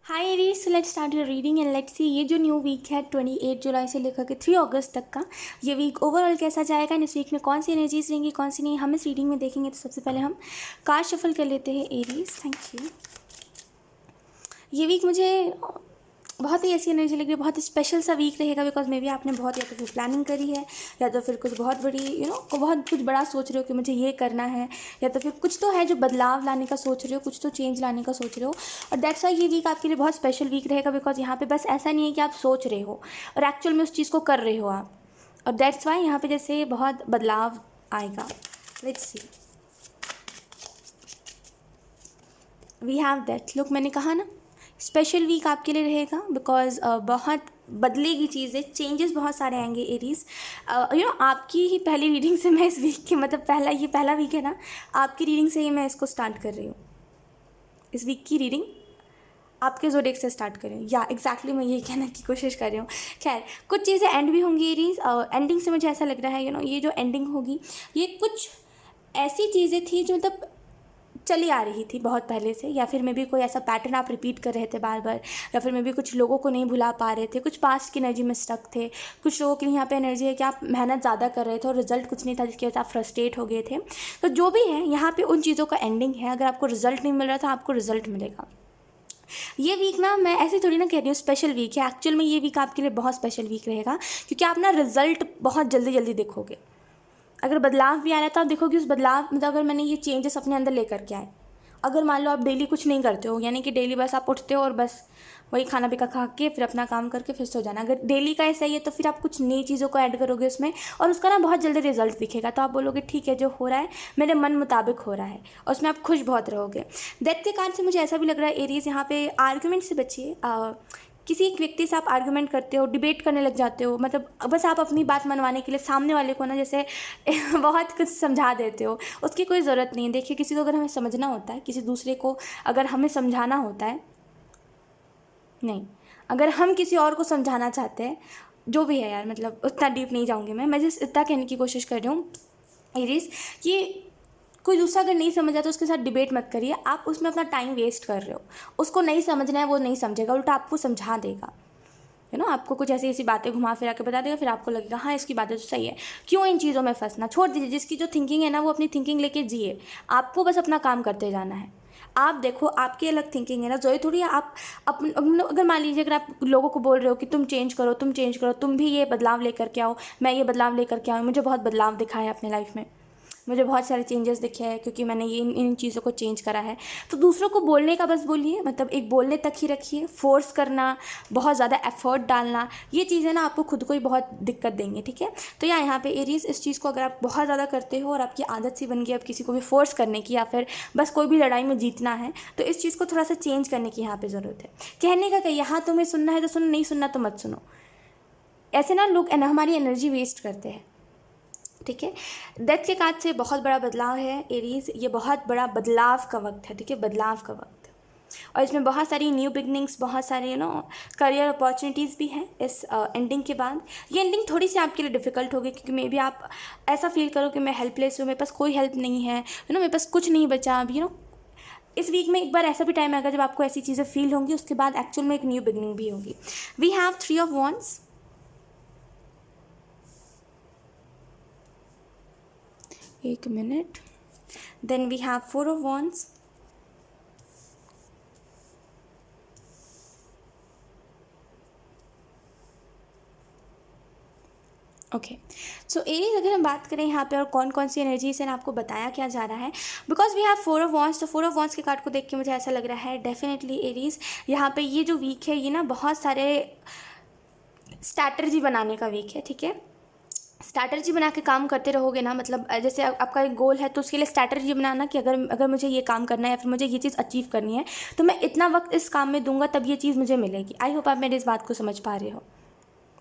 Hi Aries, let's start your reading and let's see ये जो new week है 28 जुलाई से लेकर के 3 अगस्त तक का ये वीक ओवरऑल कैसा जाएगा एंड इस वीक में कौन सी एनर्जीज रहेंगी कौन सी नहीं हम इस रीडिंग में देखेंगे। तो सबसे पहले हम कार्ड शफल कर लेते हैं एरीज। Thank you. ये वीक मुझे बहुत ही ऐसी एनर्जी लग रही है, बहुत ही स्पेशल सा वीक रहेगा बिकॉज मे बी आपने बहुत या तो फिर प्लानिंग करी है या तो फिर कुछ बहुत बड़ी बहुत कुछ बड़ा सोच रहे हो कि मुझे ये करना है, या तो फिर कुछ तो है जो बदलाव लाने का सोच रहे हो, कुछ तो चेंज लाने का सोच रहे हो। और दैट्स वाई ये वीक आपके लिए बहुत स्पेशल वीक रहेगा बिकॉज यहाँ पे बस ऐसा नहीं है कि आप सोच रहे हो और एक्चुअल में उस चीज़ को कर रहे हो आप। और दैट्स वाई यहाँ पे जैसे बहुत बदलाव आएगा। Let's see we have that look. मैंने कहा ना स्पेशल वीक आपके लिए रहेगा बिकॉज बहुत बदलेगी चीज़ें, चेंजेस बहुत सारे आएंगे एरीज। आपकी ही पहली रीडिंग से मैं इस वीक की मतलब पहला वीक है ना, आपकी रीडिंग से ही मैं इसको स्टार्ट कर रही हूँ। इस वीक की रीडिंग आपके ज़ोडिएक से स्टार्ट करें या एग्जैक्टली मैं यही कहने की कोशिश कर रही हूँ। खैर कुछ चीज़ें एंड भी होंगी एरीज। एंडिंग से मुझे ऐसा लग रहा है ये जो एंडिंग होगी ये कुछ ऐसी चीज़ें थी जो मतलब चली आ रही थी बहुत पहले से, या फिर मे बी कोई ऐसा पैटर्न आप रिपीट कर रहे थे बार बार, या फिर मे बी कुछ लोगों को नहीं भुला पा रहे थे, कुछ पास्ट की एनर्जी में स्टक थे। कुछ लोगों के लिए यहाँ पे एनर्जी है कि आप मेहनत ज़्यादा कर रहे थे और रिजल्ट कुछ नहीं था जिसकी वजह से आप फ्रस्ट्रेट हो गए थे। तो जो भी है यहाँ पे उन चीज़ों का एंडिंग है। अगर आपको रिजल्ट नहीं मिल रहा था आपको रिजल्ट मिलेगा। ये वीक ना मैं ऐसे थोड़ी ना कह रही हूँ स्पेशल वीक है, एक्चुअल में ये वीक आपके लिए बहुत स्पेशल वीक रहेगा क्योंकि आप ना रिजल्ट बहुत जल्दी जल्दी देखोगे। अगर बदलाव भी आ रहा है तो आप देखोगे उस बदलाव मतलब अगर मैंने ये चेंजेस अपने अंदर लेकर के आए। अगर मान लो आप डेली कुछ नहीं करते हो, यानी कि डेली बस आप उठते हो और बस वही खाना पीना खा के फिर अपना काम करके फिर सो जाना, अगर डेली का ऐसा ही है तो फिर आप कुछ नई चीज़ों को ऐड करोगे उसमें और उसका ना बहुत जल्दी रिजल्ट दिखेगा। तो आप बोलोगे ठीक है जो हो रहा है मेरे मन मुताबिक हो रहा है और उसमें आप खुश बहुत रहोगे। डेथ के कार्ड से मुझे ऐसा भी लग रहा है एरीज यहाँ पे आर्ग्यूमेंट से बचिए। किसी एक व्यक्ति से आप आर्गुमेंट करते हो, डिबेट करने लग जाते हो, मतलब बस आप अपनी बात मनवाने के लिए सामने वाले को ना जैसे बहुत कुछ समझा देते हो। उसकी कोई ज़रूरत नहीं है। देखिए किसी को अगर हमें समझना होता है, किसी दूसरे को अगर हमें समझाना होता है, नहीं अगर हम किसी और को समझाना चाहते हैं, जो भी है यार मतलब उतना डीप नहीं जाऊँगी मैं जस्ट इतना कहने की कोशिश कर रही हूँ एरीज कि कोई दूसरा अगर नहीं समझा तो उसके साथ डिबेट मत करिए। आप उसमें अपना टाइम वेस्ट कर रहे हो। उसको नहीं समझना है वो नहीं समझेगा, उल्टा आपको समझा देगा। आपको कुछ ऐसी ऐसी बातें घुमा फिरा के बता देगा, फिर आपको लगेगा हाँ इसकी बातें तो सही है, क्यों इन चीज़ों में फंसना, छोड़ दीजिए। जिसकी जो थिंकिंग है ना वो अपनी थिंकिंग लेके जिए। आपको बस अपना काम करते जाना है। आप देखो आपकी अलग थिंकिंग है ना, जो थोड़ी आप अगर मान लीजिए अगर आप लोगों को बोल रहे हो कि तुम चेंज करो तुम चेंज करो, तुम भी ये बदलाव लेकर के आओ, मैं ये बदलाव लेकर के आऊँ, मुझे बहुत बदलाव दिखा है अपने लाइफ में, मुझे बहुत सारे चेंजेस दिखे हैं क्योंकि मैंने ये इन चीज़ों को चेंज करा है। तो दूसरों को बोलने का बस बोलिए, मतलब एक बोलने तक ही रखिए। फोर्स करना, बहुत ज़्यादा एफर्ट डालना, ये चीज़ें ना आपको खुद को ही बहुत दिक्कत देंगे। ठीक है, तो यहाँ पे एरीज इस चीज़ को अगर आप बहुत ज़्यादा करते हो और आपकी आदत सी बन गई अब किसी को भी फोर्स करने की या फिर बस कोई भी लड़ाई में जीतना है, तो इस चीज़ को थोड़ा सा चेंज करने की यहाँ पर ज़रूरत है। कहने का क्या, हाँ तुम्हें सुनना है तो सुनो, नहीं सुनना तो मत सुनो। ऐसे ना लोग हमारी एनर्जी वेस्ट करते हैं। ठीक है, डेथ के कार्ड से बहुत बड़ा बदलाव है एरीज, ये बहुत बड़ा बदलाव का वक्त है। ठीक है, बदलाव का वक्त है और इसमें बहुत सारी न्यू बिगनिंग्स, बहुत सारे करियर अपॉर्चुनिटीज़ भी हैं इस एंडिंग के बाद। ये एंडिंग थोड़ी सी आपके लिए डिफ़िकल्ट होगी क्योंकि मे बी आप ऐसा फील करो कि मैं हेल्पलेस हूँ, मेरे पास कोई हेल्प नहीं है, मेरे पास कुछ नहीं बचा अब। इस वीक में एक बार ऐसा भी टाइम आएगा जब आपको ऐसी चीज़ें फील होंगी, उसके बाद एक्चुअल में एक न्यू बिगनिंग भी होगी। वी हैव 3 ऑफ वॉन्ड्स, एक minute, then we have 4 of wands, okay. So Aries अगर हम बात करें यहाँ पे और कौन कौन सी एनर्जीज है आपको बताया क्या जा रहा है, because we have 4 of wands. तो 4 ऑफ वॉन्ड्स के कार्ड को देख के मुझे ऐसा लग रहा है डेफिनेटली एरीज यहाँ पे ये जो वीक है ये ना बहुत सारे स्ट्रैटेजी बनाने का वीक है। ठीक है, स्ट्रैटेजी बना के काम करते रहोगे ना, मतलब जैसे आपका एक गोल है तो उसके लिए स्ट्रैटेजी बनाना कि अगर अगर मुझे ये काम करना है या फिर मुझे ये चीज़ अचीव करनी है तो मैं इतना वक्त इस काम में दूंगा तब ये चीज़ मुझे मिलेगी। आई होप आप मेरी इस बात को समझ पा रहे हो।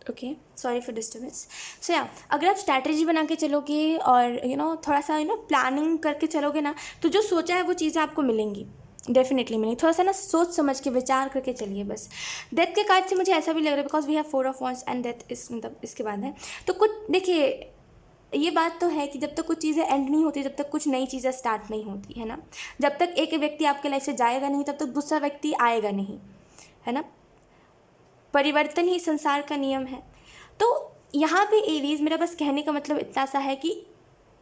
Okay, sorry for disturbance. So या अगर आप स्ट्रैटेजी बना के चलोगे और थोड़ा सा प्लानिंग करके चलोगे ना, तो जो सोचा है वो चीज़ें आपको मिलेंगी, डेफिनेटली मिलेंगी। थोड़ा सा ना सोच समझ के विचार करके चलिए बस। डेथ के कार्ड से मुझे ऐसा भी लग रहा है because we have 4 of wands and death इस मतलब इसके बाद है। तो कुछ देखिए, ये बात तो है कि जब तक कुछ चीज़ें एंड नहीं होती, जब तक कुछ नई चीज़ें स्टार्ट नहीं होती है ना, जब तक एक व्यक्ति आपके लाइफ से जाएगा नहीं तब तक दूसरा व्यक्ति आएगा नहीं। है ना, परिवर्तन ही संसार का नियम है। तो यहाँ पे एरीज, मेरा बस कहने का मतलब इतना सा है कि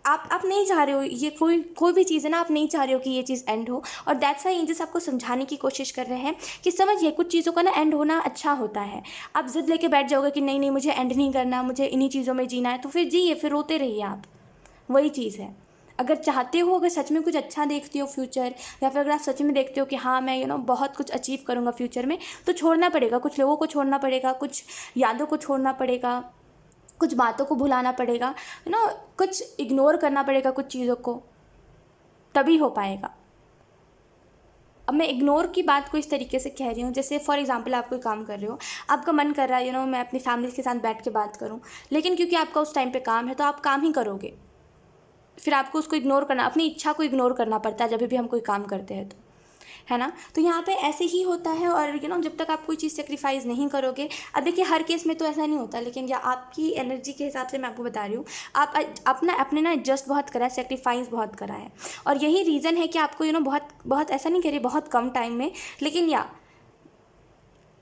आप नहीं चाह रहे हो, ये कोई भी चीज़ है ना, आप नहीं चाह रहे हो कि ये चीज़ एंड हो, और दैट्स वाई एंजल्स आपको समझाने की कोशिश कर रहे हैं कि समझिए कुछ चीज़ों का ना एंड होना अच्छा होता है। आप जिद लेके बैठ जाओगे कि नहीं नहीं मुझे एंड नहीं करना, मुझे इन्हीं चीज़ों में जीना है, तो फिर जिए, फिर रोते रहिए आप। वही चीज़ है, अगर चाहते हो, अगर सच में कुछ अच्छा देखते हो फ्यूचर, या फिर अगर आप सच में देखते हो कि हाँ मैं बहुत कुछ अचीव करूँगा फ्यूचर में, तो छोड़ना पड़ेगा, कुछ लोगों को छोड़ना पड़ेगा, कुछ यादों को छोड़ना पड़ेगा, कुछ बातों को भुलाना पड़ेगा, कुछ इग्नोर करना पड़ेगा कुछ चीज़ों को, तभी हो पाएगा। अब मैं इग्नोर की बात को इस तरीके से कह रही हूँ, जैसे फॉर एग्जांपल आप कोई काम कर रहे हो, आपका मन कर रहा है मैं अपनी फैमिली के साथ बैठ के बात करूँ, लेकिन क्योंकि आपका उस टाइम पे काम है तो आप काम ही करोगे, फिर आपको उसको इग्नोर करना, अपनी इच्छा को इग्नोर करना पड़ता है जब भी हम कोई काम करते हैं, तो है ना। तो यहाँ पे ऐसे ही होता है, और जब तक आप कोई चीज़ सेक्रीफाइस नहीं करोगे, अब देखिए हर केस में तो ऐसा नहीं होता, लेकिन या आपकी एनर्जी के हिसाब से मैं आपको बता रही हूँ, आप अपने ना एडजस्ट बहुत करा है, सेक्रीफाइस बहुत करा है, और यही रीज़न है कि आपको बहुत बहुत ऐसा नहीं कह रही बहुत कम टाइम में, लेकिन या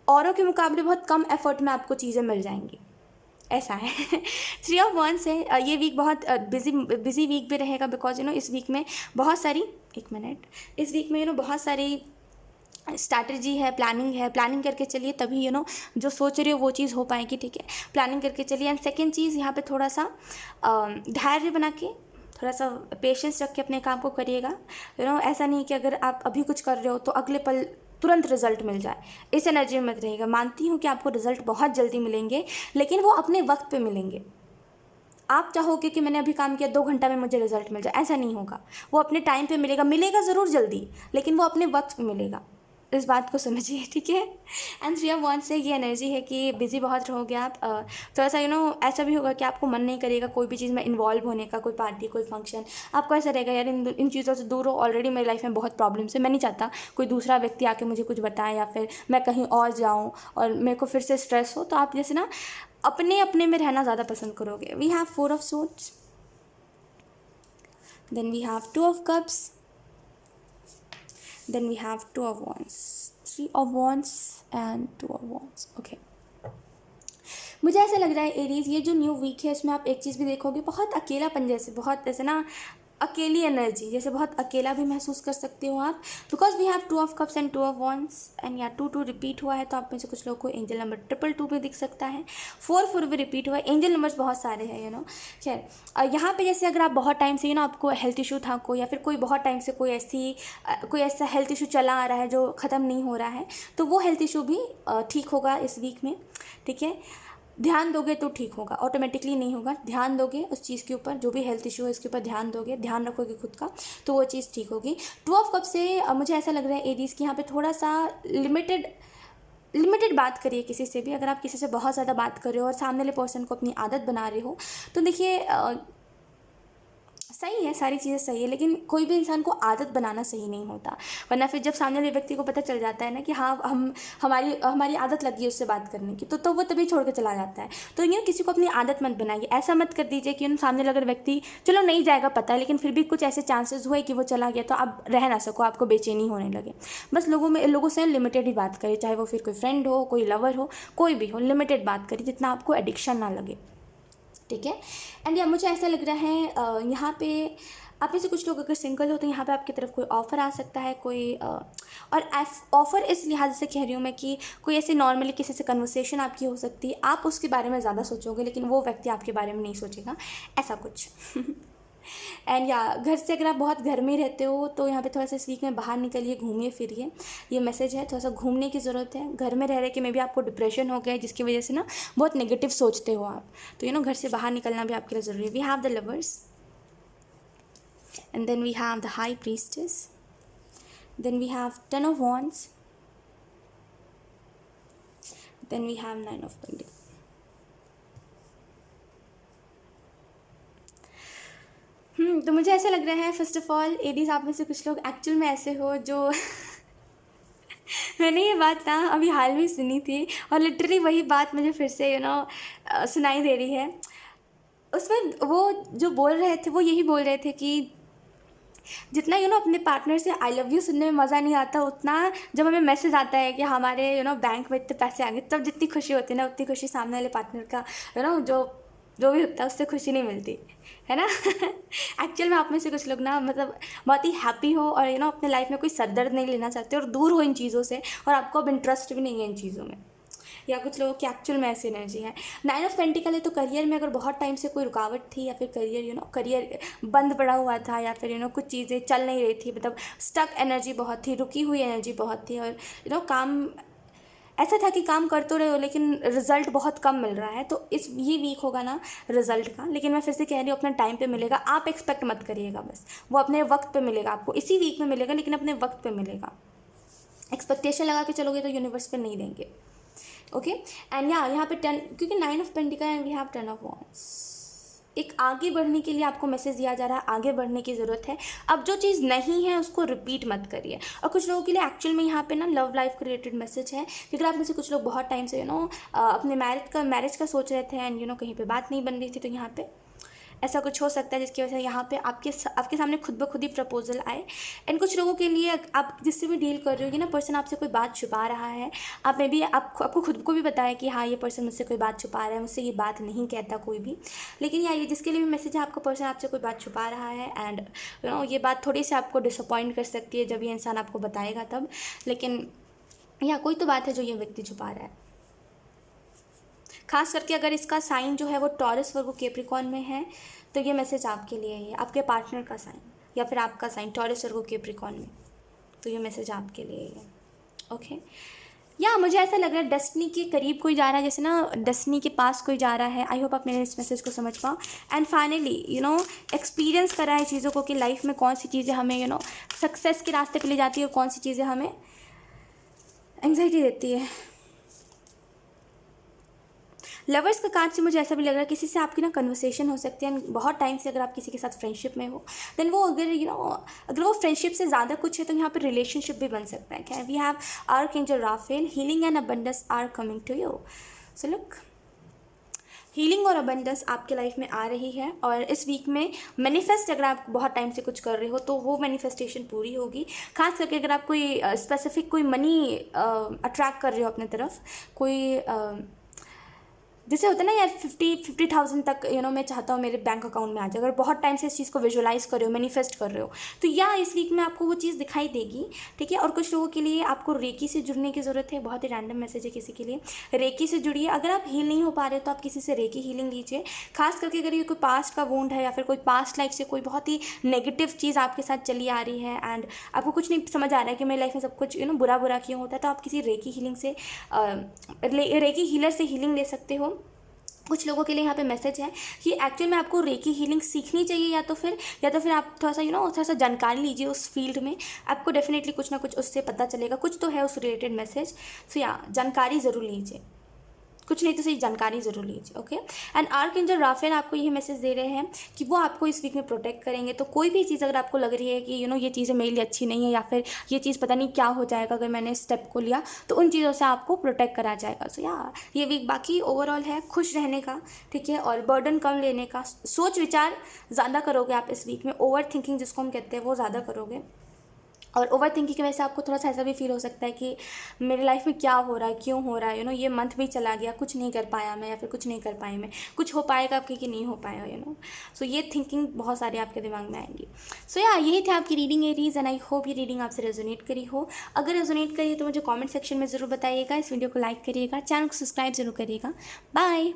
औरों के मुकाबले बहुत कम एफर्ट में आपको चीज़ें मिल जाएंगी, ऐसा है। 3 ऑफ वंस है, ये वीक बहुत बिजी वीक भी रहेगा, बिकॉज इस वीक में बहुत सारी, एक मिनट, इस वीक में बहुत सारी स्ट्रैटेजी है, प्लानिंग करके चलिए, तभी जो सोच रहे हो वो चीज़ हो पाएगी, ठीक है, प्लानिंग करके चलिए। एंड सेकेंड चीज़, यहाँ पे थोड़ा सा धैर्य बना के, थोड़ा सा पेशेंस रख के अपने काम को करिएगा। ऐसा नहीं कि अगर आप अभी कुछ कर रहे हो तो अगले पल तुरंत रिजल्ट मिल जाए, इस एनर्जी में मत रहेगा। मानती हूँ कि आपको रिजल्ट बहुत जल्दी मिलेंगे, लेकिन वो अपने वक्त पे मिलेंगे। आप चाहोगे कि मैंने अभी काम किया 2 घंटा में मुझे रिजल्ट मिल जाए, ऐसा नहीं होगा, वो अपने टाइम पे मिलेगा ज़रूर जल्दी, लेकिन वो अपने वक्त पे मिलेगा, इस बात को समझिए, ठीक है। एंड 3 ऑफ वंस से ये एनर्जी है कि बिजी बहुत रहोगे आप, थोड़ा सा ऐसा भी होगा कि आपको मन नहीं करेगा कोई भी चीज़ में इन्वॉल्व होने का, कोई पार्टी, कोई फंक्शन, आपको ऐसा रहेगा यार इन चीज़ों से दूर हो, ऑलरेडी मेरी लाइफ में बहुत प्रॉब्लम्स है, मैं नहीं चाहता कोई दूसरा व्यक्ति आके मुझे कुछ बताए, या फिर मैं कहीं और जाऊँ और मेरे को फिर से स्ट्रेस हो, तो आप जैसे ना अपने में रहना ज़्यादा पसंद करोगे। We have 4 of swords, then we have 2 of cups, then we have 2 of wands, 3 of wands and 2 of wands। okay, मुझे ऐसा लग रहा है एरीज, ये जो न्यू वीक है इसमें आप एक चीज़ भी देखोगे, बहुत अकेलापन जैसे, बहुत ऐसे ना अकेली एनर्जी जैसे, बहुत अकेला भी महसूस कर सकते हो आप, because we have 2 of cups and 2 of wands, and या 2 रिपीट हुआ है, तो आप में से कुछ लोग को एंजल नंबर 222 भी दिख सकता है, 4 भी रिपीट हुआ है, एंजल नंबर्स बहुत सारे हैं खैर। यहाँ पे जैसे अगर आप बहुत टाइम से आपको हेल्थ इशू था कोई, या फिर कोई बहुत टाइम से कोई ऐसा हेल्थ इशू चला आ रहा है जो ख़त्म नहीं हो रहा है, तो वो हेल्थ इशू भी ठीक होगा इस वीक में, ठीक है। ध्यान दोगे तो ठीक होगा, ऑटोमेटिकली नहीं होगा, ध्यान दोगे उस चीज़ के ऊपर, जो भी हेल्थ इशू है इसके ऊपर ध्यान दोगे, ध्यान रखोगे खुद का, तो वो चीज़ ठीक होगी। 2 ऑफ कप से मुझे ऐसा लग रहा है एरीज कि यहाँ पे थोड़ा सा लिमिटेड बात करिए किसी से भी। अगर आप किसी से बहुत ज़्यादा बात कर रहे हो और सामने वाले पर्सन को अपनी आदत बना रहे हो, तो देखिए सही है, सारी चीज़ें सही है, लेकिन कोई भी इंसान को आदत बनाना सही नहीं होता, वरना फिर जब सामने वाले व्यक्ति को पता चल जाता है ना कि हाँ हमारी आदत लगी है उससे बात करने की, तो वो तभी छोड़ के चला जाता है। तो किसी को अपनी आदत मत बनाइए, ऐसा मत कर दीजिए कि सामने वाला अगर व्यक्ति चलो नहीं जाएगा पता है, लेकिन फिर भी कुछ ऐसे चांसेस हुए कि वो चला गया तो आप रह ना सको, आपको बेचैनी होने लगे। बस लोगों से लिमिटेड ही बात करिए, चाहे वो फिर कोई फ्रेंड हो, कोई लवर हो, कोई भी हो, लिमिटेड बात करिए जितना आपको एडिक्शन ना लगे, ठीक है। एंड या मुझे ऐसा लग रहा है यहाँ पे आप में से कुछ लोग अगर सिंगल हो तो यहाँ पे आपकी तरफ कोई ऑफ़र आ सकता है, और ऑफ़र इस लिहाज से कह रही हूँ मैं कि कोई ऐसे नॉर्मली किसी से कन्वर्सेशन आपकी हो सकती है, आप उसके बारे में ज़्यादा सोचोगे लेकिन वो व्यक्ति आपके बारे में नहीं सोचेगा, ऐसा कुछ। एंड या घर से अगर आप बहुत घर में रहते हो तो यहाँ पे थोड़ा सा इस वीक में बाहर निकलिए, घूमिए फिरिए, ये मैसेज है, थोड़ा सा घूमने की ज़रूरत है। घर में रह रहे कि मे भी आपको डिप्रेशन हो गया है जिसकी वजह से ना बहुत नेगेटिव सोचते हो आप, तो घर से बाहर निकलना भी आपके लिए ज़रूरी है। We have the lovers, and then we have the high priestess, then we have 10 of wands, then we have 9 of pentacles. तो मुझे ऐसा लग रहा है फर्स्ट ऑफ ऑल एडीज आप में से कुछ लोग एक्चुअल में ऐसे हो जो मैंने ये बात ना अभी हाल में सुनी थी और लिटरली वही बात मुझे फिर से सुनाई दे रही है। उसमें वो जो बोल रहे थे वो यही बोल रहे थे कि जितना अपने पार्टनर से आई लव यू सुनने में मज़ा नहीं आता, उतना जब हमें मैसेज आता है कि हमारे बैंक में इतने पैसे आ गए, तब जितनी खुशी होती है ना, उतनी खुशी सामने वाले पार्टनर का जो भी होता है उससे खुशी नहीं मिलती है ना। एक्चुअल में आप में से कुछ लोग ना मतलब बहुत ही हैप्पी हो और अपने लाइफ में कोई सरदर्द नहीं लेना चाहते और दूर हो इन चीज़ों से, और आपको अब इंटरेस्ट भी नहीं है इन चीज़ों में, या कुछ लोगों की एक्चुअल में ऐसी एनर्जी है। 9 ऑफ पेंटिकल है तो करियर में अगर बहुत टाइम से कोई रुकावट थी, या फिर करियर करियर बंद पड़ा हुआ था, या फिर कुछ चीज़ें चल नहीं रही थी, मतलब स्टक एनर्जी बहुत थी, रुकी हुई एनर्जी बहुत थी, और काम ऐसा था कि काम कर तो रहे हो लेकिन रिजल्ट बहुत कम मिल रहा है, तो ये वीक होगा ना रिजल्ट का। लेकिन मैं फिर से कह रही हूँ, अपने टाइम पे मिलेगा, आप एक्सपेक्ट मत करिएगा, बस वो अपने वक्त पे मिलेगा आपको, इसी वीक में मिलेगा लेकिन अपने वक्त पे मिलेगा। एक्सपेक्टेशन लगा के चलोगे तो यूनिवर्स पे नहीं देंगे। ओके एंड यहाँ पे 10, क्योंकि 9 of pentacle and we have 10 of wands, एक आगे बढ़ने के लिए आपको मैसेज दिया जा रहा है, आगे बढ़ने की ज़रूरत है। अब जो चीज़ नहीं है उसको रिपीट मत करिए। और कुछ लोगों के लिए एक्चुअल में यहाँ पे ना लव लाइफ के रिलेटेड मैसेज है, क्योंकि आप में से कुछ लोग बहुत टाइम से अपने मैरिज का सोच रहे थे एंड कहीं पे बात नहीं बन रही थी, तो यहाँ पे ऐसा कुछ हो सकता है जिसकी वजह से यहाँ पे आपके सामने खुद ब खुद ही प्रपोजल आए। एंड कुछ लोगों के लिए आप जिससे भी डील कर रहे हो ना, पर्सन आपसे कोई बात छुपा रहा है, आप में भी आपको खुद को भी पता है कि हाँ ये पर्सन मुझसे कोई बात छुपा रहा है, मुझसे ये बात नहीं कहता कोई भी, लेकिन ये जिसके लिए भी मैसेज है, आपका पर्सन आपसे कोई बात छुपा रहा है एंड ये बात थोड़ी सी आपको डिसअपॉइंट कर सकती है जब ये इंसान आपको बताएगा तब, लेकिन या कोई तो बात है जो ये व्यक्ति छुपा रहा है। खास करके अगर इसका साइन जो है वो टॉरस वर्गो कैप्रिकॉर्न में है, तो ये मैसेज आपके लिए है, आपके पार्टनर का साइन या फिर आपका साइन टॉरस वर्गो कैप्रिकॉर्न में, तो ये मैसेज आपके लिए है। ओके या मुझे ऐसा लग रहा है डेस्टिनी के करीब कोई जा रहा है, जैसे ना डेस्टिनी के पास कोई जा रहा है। आई होप आप मेरे इस मैसेज को समझ पाओ। एंड फाइनली एक्सपीरियंस करा है चीज़ों को कि लाइफ में कौन सी चीज़ें हमें सक्सेस के रास्ते पे ले जाती है और कौन सी चीज़ें हमें एंग्जाइटी देती है। लवर्स का कार्ड से मुझे ऐसा भी लग रहा है किसी से आपकी ना कन्वर्सेशन हो सकती है, बहुत टाइम से अगर आप किसी के साथ फ्रेंडशिप में हो, देन वो अगर वो फ्रेंडशिप से ज़्यादा कुछ है तो यहाँ पर रिलेशनशिप भी बन सकता है। क्या we have archangel Raphael, healing and abundance are coming to you. So look, healing और अबंडेंस आपके लाइफ में आ रही है, और इस वीक में मैनिफेस्ट अगर आप बहुत टाइम से कुछ कर रहे हो तो वो मैनिफेस्टेशन पूरी होगी। खास करके अगर आप कोई स्पेसिफिक कोई मनी अट्रैक्ट कर रहे हो अपने तरफ, कोई जैसे होता है ना यार 50,000 तक मैं चाहता हूँ मेरे बैंक अकाउंट में आ जाए, अगर बहुत टाइम से इस चीज़ को विजुलाइज कर रहे हो, मैनिफेस्ट कर रहे हो, तो या इस वीक में आपको वो चीज़ दिखाई देगी। ठीक है, और कुछ लोगों के लिए आपको रेकी से जुड़ने की ज़रूरत है। बहुत ही रैंडम मैसेज है किसी के लिए, रेकी से जुड़िए। अगर आप हील नहीं हो पा रहे हो तो आप किसी से रेकी हीलिंग लीजिए। खास करके अगर ये कोई पास्ट का वुंड है या फिर कोई पास्ट लाइफ से कोई बहुत ही नेगेटिव चीज़ आपके साथ चली आ रही है एंड आपको कुछ नहीं समझ आ रहा है कि मेरी लाइफ में सब कुछ बुरा बुरा क्यों होता है, तो आप किसी रेकी हीलिंग से रेकी हीलर से हीलिंग ले सकते हो। कुछ लोगों के लिए यहाँ पे मैसेज है कि एक्चुअल में आपको रेकी हीलिंग सीखनी चाहिए, या तो फिर आप थोड़ा सा थोड़ा सा जानकारी लीजिए उस फील्ड में, आपको डेफिनेटली कुछ ना कुछ उससे पता चलेगा, कुछ तो है उस रिलेटेड मैसेज। सो या जानकारी ज़रूर लीजिए, कुछ नहीं तो सही जानकारी ज़रूर लीजिए। ओके एंड आर्कएंजल राफेल आपको ये मैसेज दे रहे हैं कि वो आपको इस वीक में प्रोटेक्ट करेंगे। तो कोई भी चीज़ अगर आपको लग रही है कि ये चीज़ें मेरे लिए अच्छी नहीं है, या फिर ये चीज़ पता नहीं क्या हो जाएगा अगर मैंने स्टेप को लिया, तो उन चीज़ों से आपको प्रोटेक्ट करा जाएगा। सो या ये वीक बाकी ओवरऑल है खुश रहने का, ठीक है, और बर्डन कम लेने का। सोच विचार ज़्यादा करोगे आप इस वीक में, ओवर थिंकिंग जिसको हम कहते हैं वो ज़्यादा करोगे, और ओवर थिंकिंग की वजह से आपको थोड़ा सा ऐसा भी फील हो सकता है कि मेरी लाइफ में क्या हो रहा है, क्यों हो रहा है, ये मंथ भी चला गया, कुछ नहीं कर पाया मैं, या फिर कुछ नहीं कर पाई मैं, कुछ हो पाएगा आपके कि नहीं हो पाया, सो ये थिंकिंग बहुत सारी आपके दिमाग में आएंगी। सो या यही थी आपकी reading Aries and I hope ये रीडिंग आपसे रेजोनेट करी हो। अगर रेजोनेट करी तो मुझे कॉमेंट सेक्शन में ज़रूर बताइएगा, इस वीडियो को लाइक करिएगा, चैनल को सब्सक्राइब जरूर करिएगा। बाय।